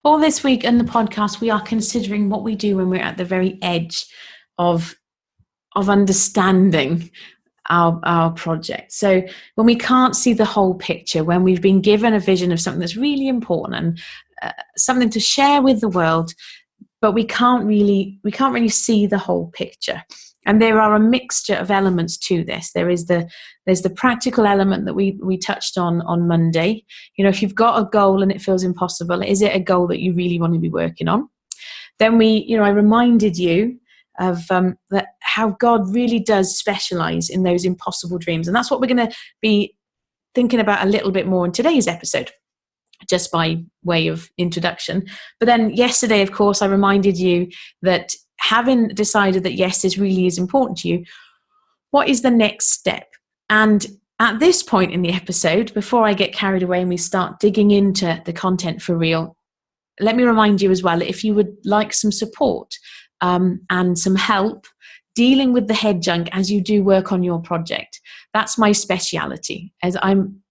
All this week in the podcast, we are considering what we do when we're at the very edge of understanding our project. So when we can't see the whole picture, when we've been given a vision of something that's really important and something to share with the world, but we can't really see the whole picture. And there are a mixture of elements to this. There's the practical element that we touched on Monday. You know, if you've got a goal and it feels impossible, is it a goal that you really want to be working on? Then I reminded you of that how God really does specialize in those impossible dreams. And that's what we're going to be thinking about a little bit more in today's episode, just by way of introduction. But then yesterday, of course, I reminded you that having decided that yes, this really is important to you, what is the next step? And at this point in the episode, before I get carried away and we start digging into the content for real, let me remind you as well, if you would like some support and some help dealing with the head junk as you do work on your project, that's my speciality. As I'm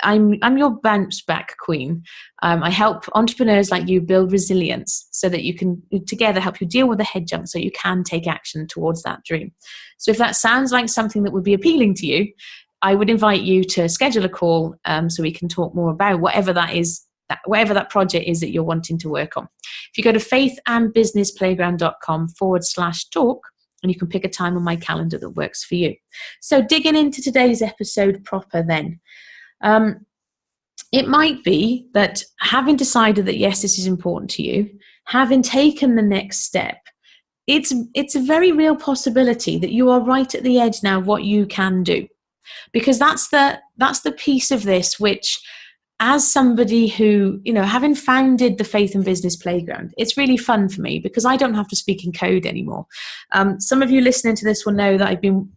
your bounce back queen. I help entrepreneurs like you build resilience so that you can together help you deal with the head junk so you can take action towards that dream. So if that sounds like something that would be appealing to you, I would invite you to schedule a call so we can talk more about whatever that is, whatever that project is that you're wanting to work on. If you go to faithandbusinessplayground.com/talk, and you can pick a time on my calendar that works for you. So digging into today's episode proper then. It might be that having decided that yes, this is important to you, having taken the next step, it's a very real possibility that you are right at the edge now of what you can do. Because that's the piece of this which, as somebody who, having founded the Faith and Business Playground, it's really fun for me because I don't have to speak in code anymore. Some of you listening to this will know that I've been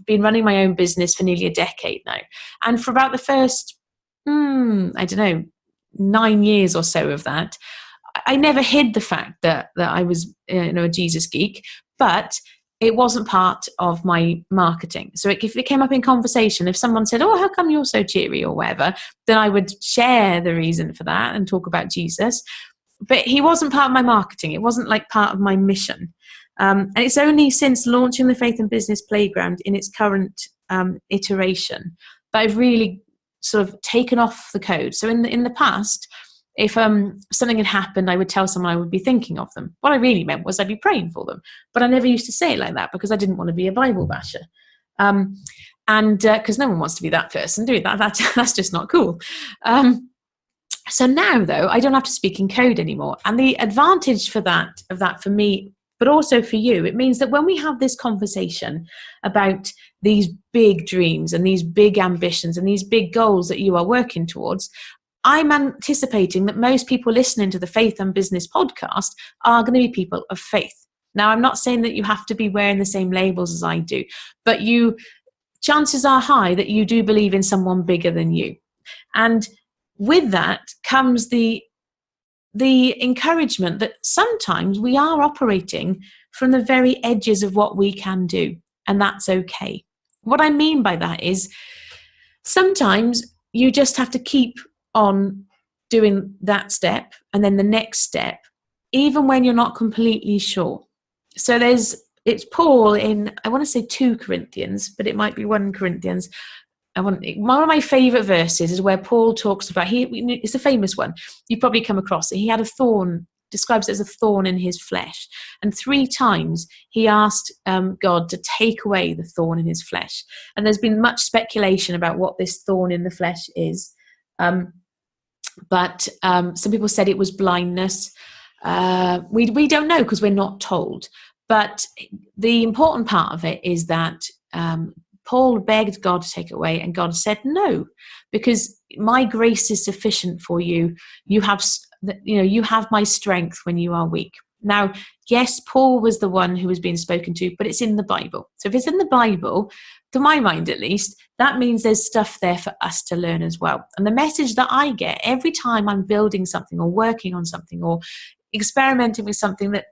running my own business for nearly a decade now. And for about the first, 9 years or so of that, I never hid the fact that I was, a Jesus geek, but it wasn't part of my marketing. So if it came up in conversation, if someone said, "Oh, how come you're so cheery?" or whatever, then I would share the reason for that and talk about Jesus. But he wasn't part of my marketing. It wasn't like part of my mission. And it's only since launching the Faith and Business Playground in its current iteration that I've really sort of taken off the code. So in the past, if something had happened, I would tell someone I would be thinking of them. What I really meant was I'd be praying for them. But I never used to say it like that because I didn't want to be a Bible basher. And because no one wants to be that person, do that. That's just not cool. So now, though, I don't have to speak in code anymore. And the advantage of that for me, but also for you, it means that when we have this conversation about these big dreams and these big ambitions and these big goals that you are working towards, I'm anticipating that most people listening to the Faith and Business podcast are going to be people of faith. Now, I'm not saying that you have to be wearing the same labels as I do, but chances are high that you do believe in someone bigger than you. And with that comes the encouragement that sometimes we are operating from the very edges of what we can do, and that's okay. What I mean by that is sometimes you just have to keep on doing that step and then the next step, even when you're not completely sure. So it's Paul in, I want to say 2 Corinthians, but it might be 1 Corinthians. One of my favorite verses is where Paul talks about, it's a famous one. You've probably come across it. He had a thorn, describes it as a thorn in his flesh. And 3 times he asked God to take away the thorn in his flesh. And there's been much speculation about what this thorn in the flesh is. But some people said it was blindness. We don't know because we're not told. But the important part of it is that Paul begged God to take it away, and God said no, because my grace is sufficient for you. You have my strength when you are weak. Now, yes, Paul was the one who was being spoken to, but it's in the Bible. So if it's in the Bible, to my mind at least, that means there's stuff there for us to learn as well. And the message that I get every time I'm building something or working on something or experimenting with something that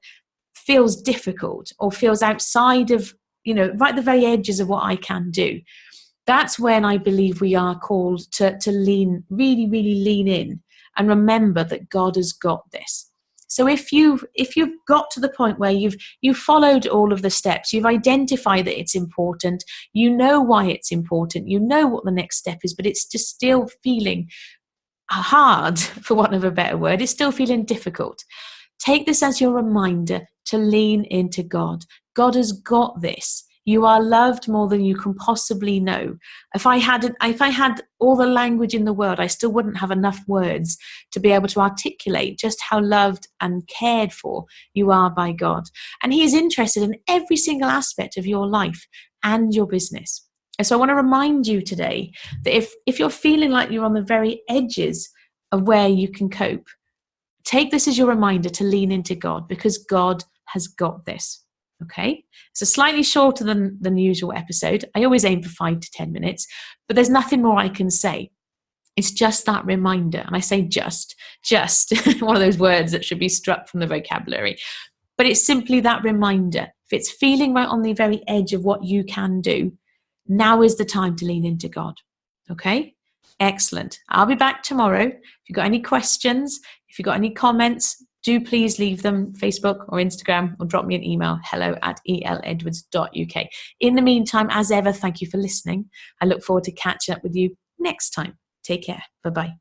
feels difficult or feels outside of, right at the very edges of what I can do, that's when I believe we are called to lean, really, really lean in and remember that God has got this. So if you've got to the point where you've followed all of the steps, you've identified that it's important, you know why it's important, you know what the next step is, but it's just still feeling hard, for want of a better word, it's still feeling difficult. Take this as your reminder to lean into God. God has got this. You are loved more than you can possibly know. If I had all the language in the world, I still wouldn't have enough words to be able to articulate just how loved and cared for you are by God. And He is interested in every single aspect of your life and your business. And so I want to remind you today that if you're feeling like you're on the very edges of where you can cope, take this as your reminder to lean into God, because God has got this. Okay, it's a slightly shorter than the usual episode. I always aim for 5 to 10 minutes, but there's nothing more I can say. It's just that reminder. And I say just one of those words that should be struck from the vocabulary. But it's simply that reminder. If it's feeling right on the very edge of what you can do, now is the time to lean into God. Okay? Excellent. I'll be back tomorrow. If you've got any questions, if you've got any comments, do please leave them Facebook or Instagram, or drop me an email, hello@eledwards.uk. In the meantime, as ever, thank you for listening. I look forward to catching up with you next time. Take care. Bye-bye.